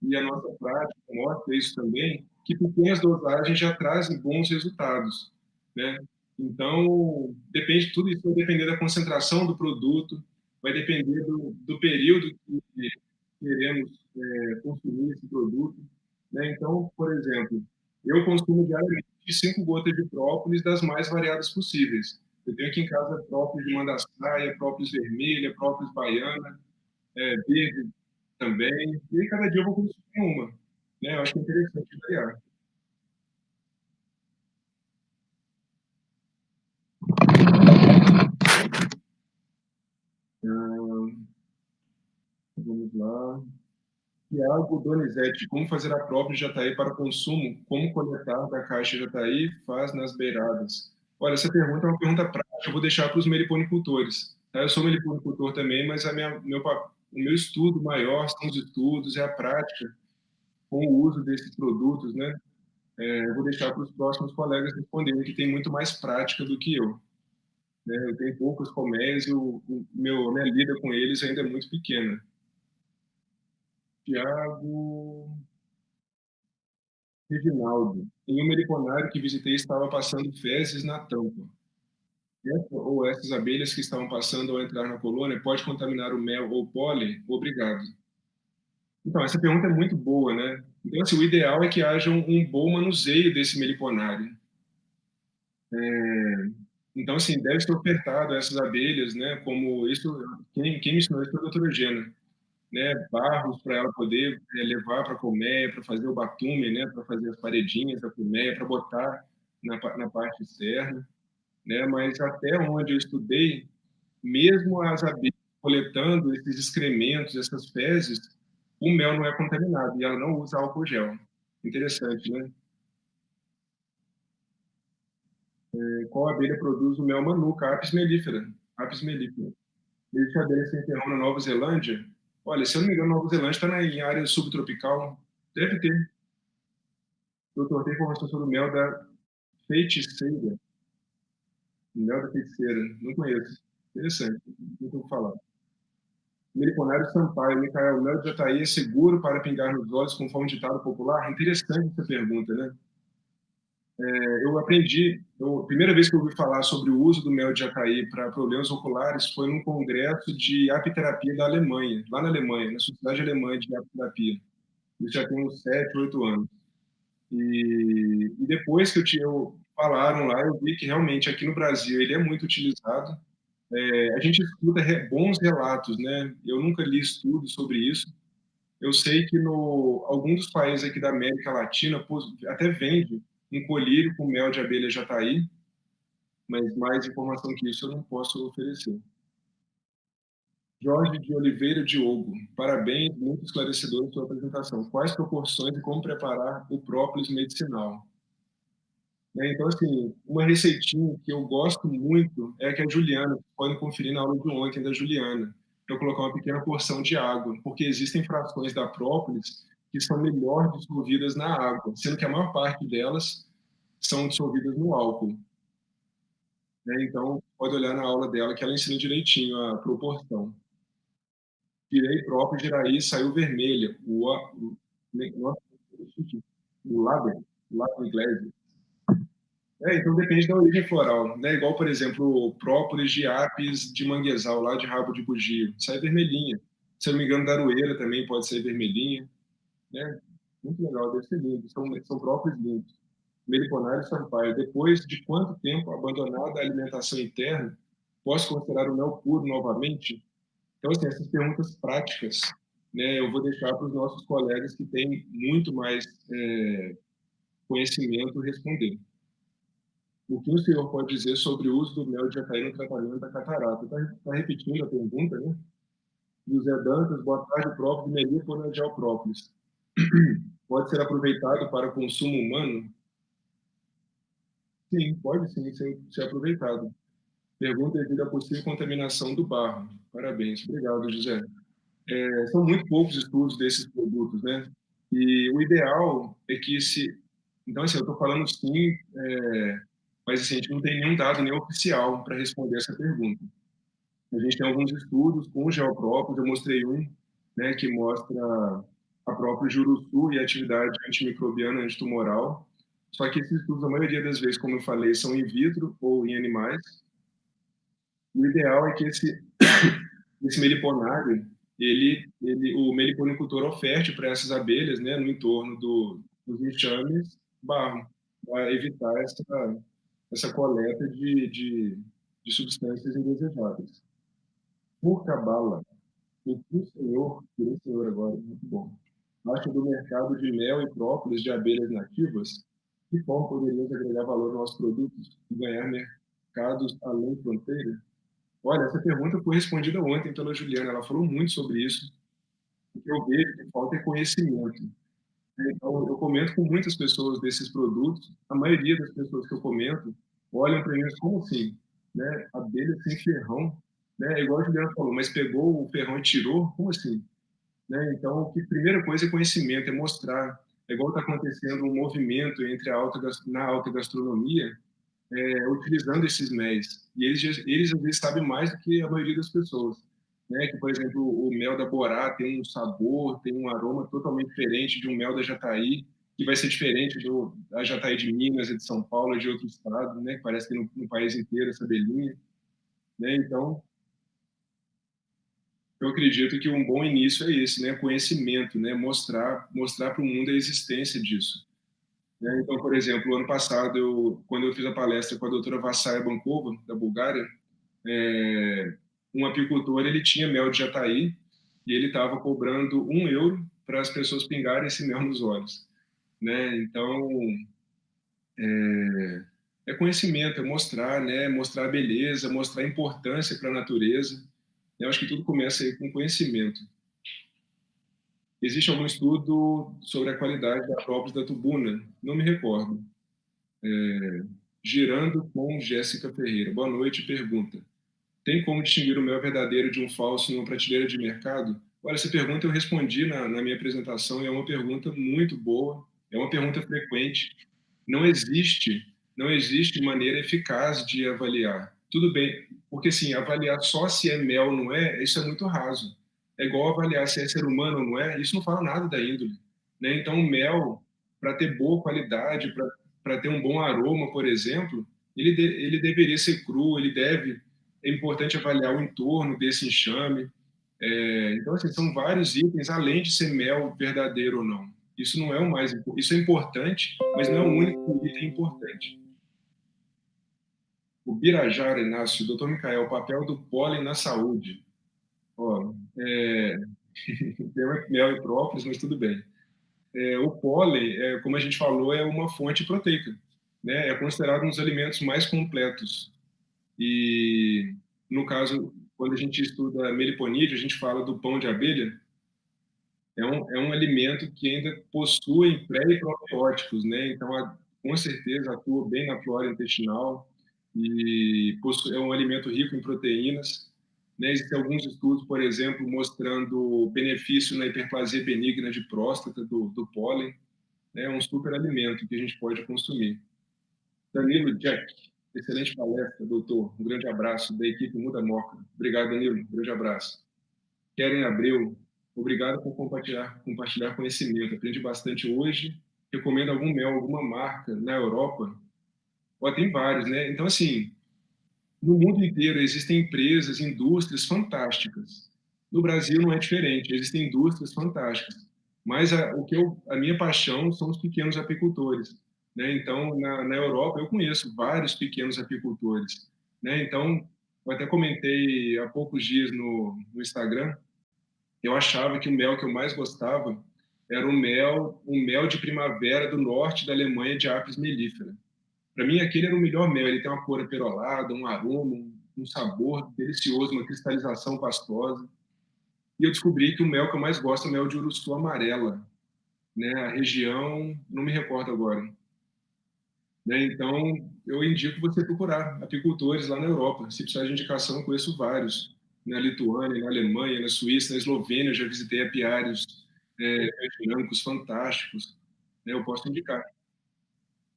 e a nossa prática mostra isso também, que pequenas dosagens já trazem bons resultados. Né? Então, depende, tudo isso vai depender da concentração do produto, vai depender do período que queremos consumir esse produto. Né? Então, por exemplo, eu consumo diariamente 5 gotas de própolis das mais variadas possíveis. Eu tenho aqui em casa própolis de mandaçaia, própolis vermelha, própolis baiana, verde também, e cada dia eu vou consumir uma. Né? Eu acho que é interessante variar. Vamos lá. Tiago Donizete, como fazer a própria Jataí para consumo? Como coletar da caixa Jataí? Faz nas beiradas. Olha, essa pergunta é uma pergunta prática, eu vou deixar para os meliponicultores. Tá? Eu sou meliponicultor também, mas o meu estudo maior são os estudos, é a prática com o uso desses produtos, né? Eu vou deixar para os próximos colegas responderem, que tem muito mais prática do que eu. Né? Eu tenho poucos colmeias e a minha lida com eles ainda é muito pequena. Tiago Reginaldo, em um meliponário que visitei estava passando fezes na tampa. Essa ou essas abelhas que estavam passando ao entrar na colônia pode contaminar o mel ou o pólen? Obrigado. Então, essa pergunta é muito boa, né? Então, assim, o ideal é que haja um bom manuseio desse meliponário. Então, assim, deve ser ofertado a essas abelhas, né? Como isso, quem me ensinou isso foi a doutora Eugênia, né? Barros para ela poder levar para a colmeia, para fazer o batume, né? Para fazer as paredinhas da colmeia, para botar na parte externa, né? Mas até onde eu estudei, mesmo as abelhas coletando esses excrementos, essas fezes, o mel não é contaminado e ela não usa álcool gel. Interessante, né? Qual abelha produz o mel manuka? Apis mellifera. Apis mellifera. Existe abelha sem ferrão na Nova Zelândia? Olha, se eu não me engano, Nova Zelândia está em área subtropical. Deve ter. Doutor, tem informação sobre o mel da feiticeira. Mel da feiticeira. Não conheço. Interessante. Nunca vou falar. Meliponário Sampaio, Micael, o mel de jataí é seguro para pingar nos olhos conforme ditado popular? Interessante essa pergunta, né? Eu aprendi, a primeira vez que eu ouvi falar sobre o uso do mel de jataí para problemas oculares foi num congresso de apiterapia da Alemanha, lá na Alemanha, na Sociedade Alemã de Apiterapia. Isso já tem uns 7, 8 anos. E depois que falaram lá, eu vi que realmente aqui no Brasil ele é muito utilizado. A gente escuta bons relatos, né? Eu nunca li estudos sobre isso. Eu sei que algum dos países aqui da América Latina até vende um colírio com mel de abelha jataí, mas mais informação que isso eu não posso oferecer. Jorge de Oliveira Diogo, parabéns, muito esclarecedor sua apresentação. Quais proporções e como preparar o própolis medicinal? Então, assim, uma receitinha que eu gosto muito é a que a Juliana, podem conferir na aula de ontem da Juliana, eu colocar uma pequena porção de água, porque existem frações da própolis que são melhor dissolvidas na água, sendo que a maior parte delas são dissolvidas no álcool. Então, pode olhar na aula dela que ela ensina direitinho a proporção. Tirei própolis, Jiraí, saiu vermelha. Nossa, o lábio inglês. Então depende da origem floral, né? Igual, por exemplo, o própolis de apis de manguezal, lá de rabo de bugio, sai vermelhinha. Se eu não me engano, da aroeira também pode ser vermelhinha, né? Muito legal, deve ser lindo. São própolis lindos. Meliponário Sampaio. Depois de quanto tempo abandonada a alimentação interna, posso considerar o mel puro novamente? Então, assim, essas perguntas práticas, né, eu vou deixar para os nossos colegas que têm muito mais conhecimento responder. O que o senhor pode dizer sobre o uso do mel de jataí no tratamento da catarata? Está repetindo a pergunta, né? José Dantas, boa tarde, próprio de melífona de própolis. Pode ser aproveitado para consumo humano? Sim, pode sim ser aproveitado. Pergunta devido à possível contaminação do barro. Parabéns. Obrigado, José. São muito poucos estudos desses produtos, né? E o ideal é que Então, assim, eu estou falando sim, mas assim, a gente não tem nenhum dado nem oficial para responder essa pergunta. A gente tem alguns estudos com geoprópolis, eu mostrei um, né, que mostra a própria juruçu e a atividade antimicrobiana, antitumoral. Só que esses estudos, a maioria das vezes, como eu falei, são in vitro ou em animais. O ideal é que esse meliponário, o meliponicultor oferte para essas abelhas, né, no entorno dos enxames, barro, para evitar essa coleta de substâncias indesejáveis. Por cabala, o que o senhor agora, muito bom, acha do mercado de mel e própolis de abelhas nativas? De que forma poderíamos agregar valor aos nossos produtos e ganhar mercados além fronteira? Olha, essa pergunta foi respondida ontem pela Juliana, ela falou muito sobre isso. O que eu vejo que falta é conhecimento. Então, eu comento com muitas pessoas desses produtos, a maioria das pessoas que eu comento olham para mim como assim, né? Abelha sem ferrão, né? Igual a Juliana falou, mas pegou o ferrão e tirou? Como assim? Né? Então, a primeira coisa é conhecimento, é mostrar. É igual está acontecendo um movimento na alta gastronomia, utilizando esses méis. E eles às vezes sabem mais do que a maioria das pessoas. Né? Que, por exemplo, o mel da Borá tem um sabor, tem um aroma totalmente diferente de um mel da Jataí, que vai ser diferente da Jataí de Minas, de São Paulo, de outro estado, né? Que parece que no país inteiro essa abelhinha. Né? Então, eu acredito que um bom início é esse, né? Conhecimento, né? Mostrar para o mundo a existência disso. Né? Então, por exemplo, ano passado, quando eu fiz a palestra com a doutora Vassaya Bankova, da Bulgária, um apicultor, ele tinha mel de jataí e ele estava cobrando €1 para as pessoas pingarem esse mel nos olhos. Né? Então, é conhecimento, é mostrar, né? Mostrar a beleza, mostrar a importância para a natureza. Eu acho que tudo começa aí com conhecimento. Existe algum estudo sobre a qualidade da própolis da tubuna? Não me recordo. Girando com Jéssica Ferreira. Boa noite, pergunta. Tem como distinguir o mel verdadeiro de um falso em uma prateleira de mercado? Olha, essa pergunta eu respondi na minha apresentação e é uma pergunta muito boa, é uma pergunta frequente. Não existe, não existe maneira eficaz de avaliar. Tudo bem, porque assim, avaliar só se é mel ou não é, isso é muito raso. É igual avaliar se é ser humano ou não é, isso não fala nada da índole. Né? Então, o mel, para ter boa qualidade, para ter um bom aroma, por exemplo, ele deveria ser cru, é importante avaliar o entorno desse enxame. Então, assim, são vários itens, além de ser mel verdadeiro ou não. Isso não é o mais importante. Isso é importante, mas não é o único item importante. O Birajara Inácio, doutor Micael, o papel do pólen na saúde. Ó, tem mel e própolis, mas tudo bem. O pólen, como a gente falou, é uma fonte proteica, né? É considerado um dos alimentos mais completos. E, no caso, quando a gente estuda meliponídeo, a gente fala do pão de abelha, é um alimento que ainda possui pré e probióticos, né? Então, com certeza, atua bem na flora intestinal e é um alimento rico em proteínas. Né? Existem alguns estudos, por exemplo, mostrando benefício na hiperplasia benigna de próstata do pólen. Né? É um super alimento que a gente pode consumir. Danilo Jack, excelente palestra, doutor. Um grande abraço da equipe Muda Moca. Obrigado, Danilo. Um grande abraço. Keren Abreu, obrigado por compartilhar conhecimento. Aprendi bastante hoje. Recomendo algum mel, alguma marca na Europa? Tem vários, né? Então, assim, no mundo inteiro existem empresas, indústrias fantásticas. No Brasil não é diferente, existem indústrias fantásticas. Mas a minha paixão são os pequenos apicultores. Né? Então, na Europa, eu conheço vários pequenos apicultores. Né? Então, eu até comentei há poucos dias no Instagram, eu achava que o mel que eu mais gostava era um mel de primavera do norte da Alemanha de Apis mellifera. Para mim, aquele era o melhor mel. Ele tem uma cor aperolada, um aroma, um sabor delicioso, uma cristalização pastosa. E eu descobri que o mel que eu mais gosto é o mel de uruçu amarela. Né? A região, não me recordo agora. Né? Então, eu indico você procurar apicultores lá na Europa. Se precisar de indicação, eu conheço vários. Na Lituânia, na Alemanha, na Suíça, na Eslovênia, eu já visitei apiários dinâmicos fantásticos. Né? Eu posso indicar.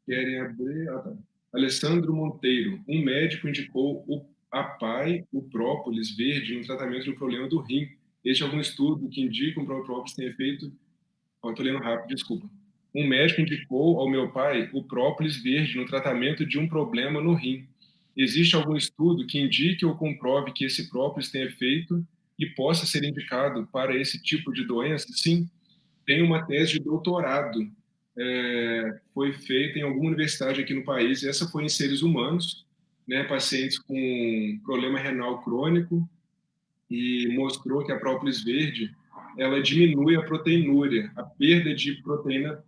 Querem abrir. Ah, tá. Alessandro Monteiro, um médico indicou a PAI, o própolis verde, no tratamento de um problema do rim. Este é algum estudo que indica que o própolis tem efeito. Estou lendo rápido, desculpa. Um médico indicou ao meu pai o própolis verde no tratamento de um problema no rim. Existe algum estudo que indique ou comprove que esse própolis tem efeito e possa ser indicado para esse tipo de doença? Sim, tem uma tese de doutorado, foi feita em alguma universidade aqui no país, e essa foi em seres humanos, né, pacientes com problema renal crônico, e mostrou que a própolis verde ela diminui a proteinúria, a perda de proteína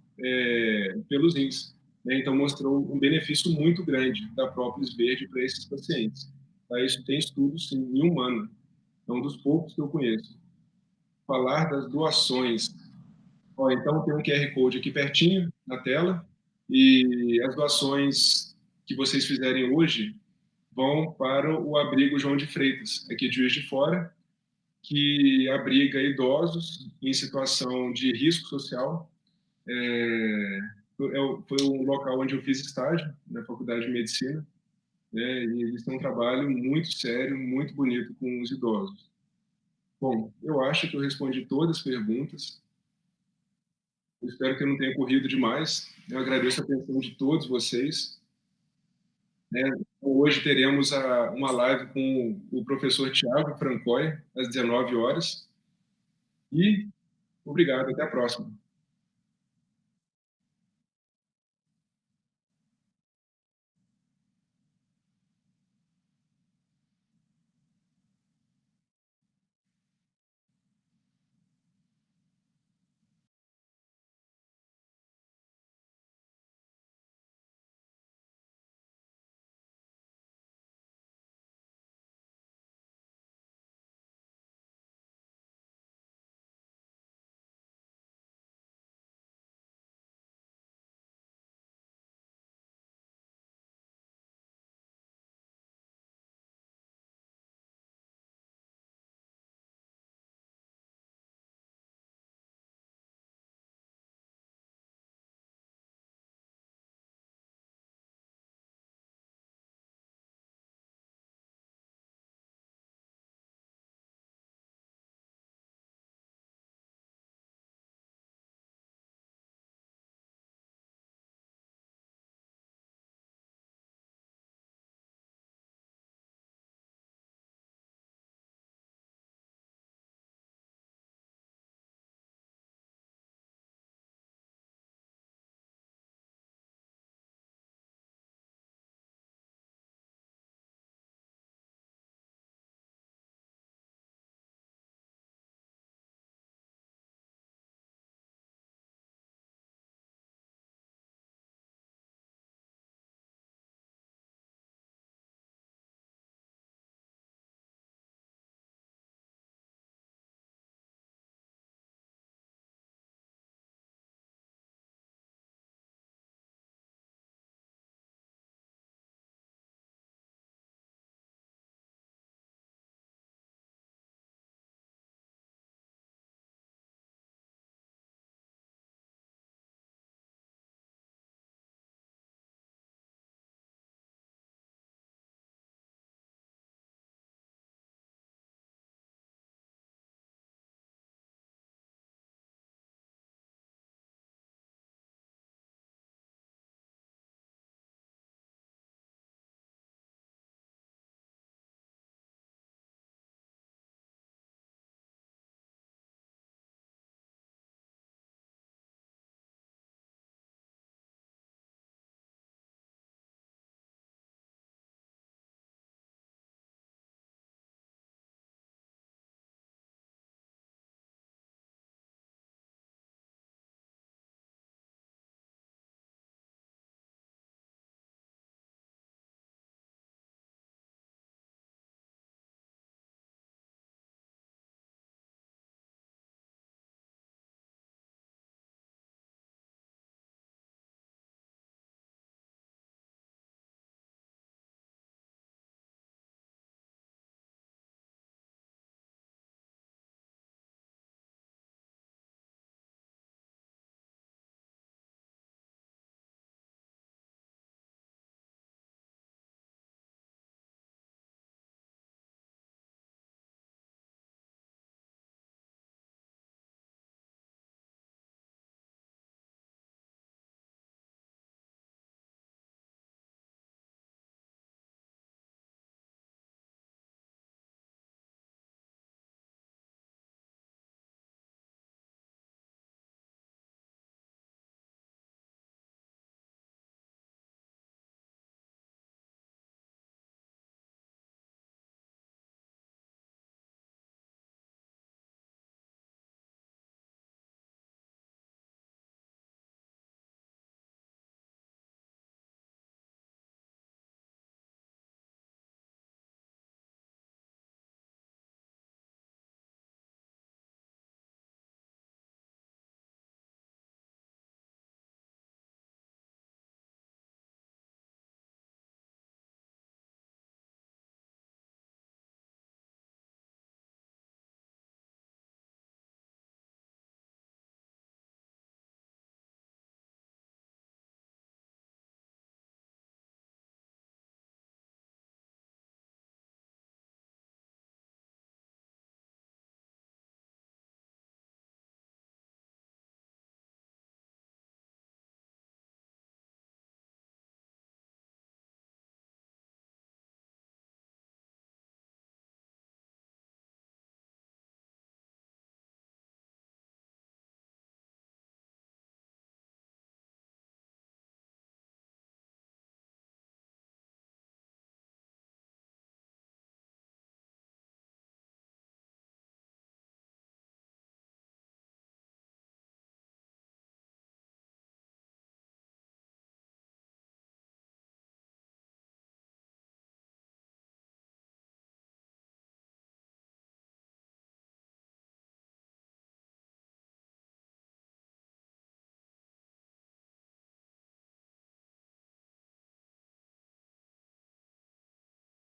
pelos rins. Né? Então, mostrou um benefício muito grande da própolis verde para esses pacientes. Tá? Isso tem estudos, sim, em humano. É um dos poucos que eu conheço. Falar das doações. Então, tem um QR Code aqui pertinho na tela, e as doações que vocês fizerem hoje vão para o abrigo João de Freitas, aqui de Juiz de Fora, que abriga idosos em situação de risco social. Foi um local onde eu fiz estágio, na Faculdade de Medicina, né, e eles têm um trabalho muito sério, muito bonito com os idosos. Bom, eu acho que eu respondi todas as perguntas. Eu espero que eu não tenha corrido demais. Eu agradeço a atenção de todos vocês. Né? Hoje teremos uma live com o professor Tiago Francoy, às 19 horas. E obrigado, até a próxima.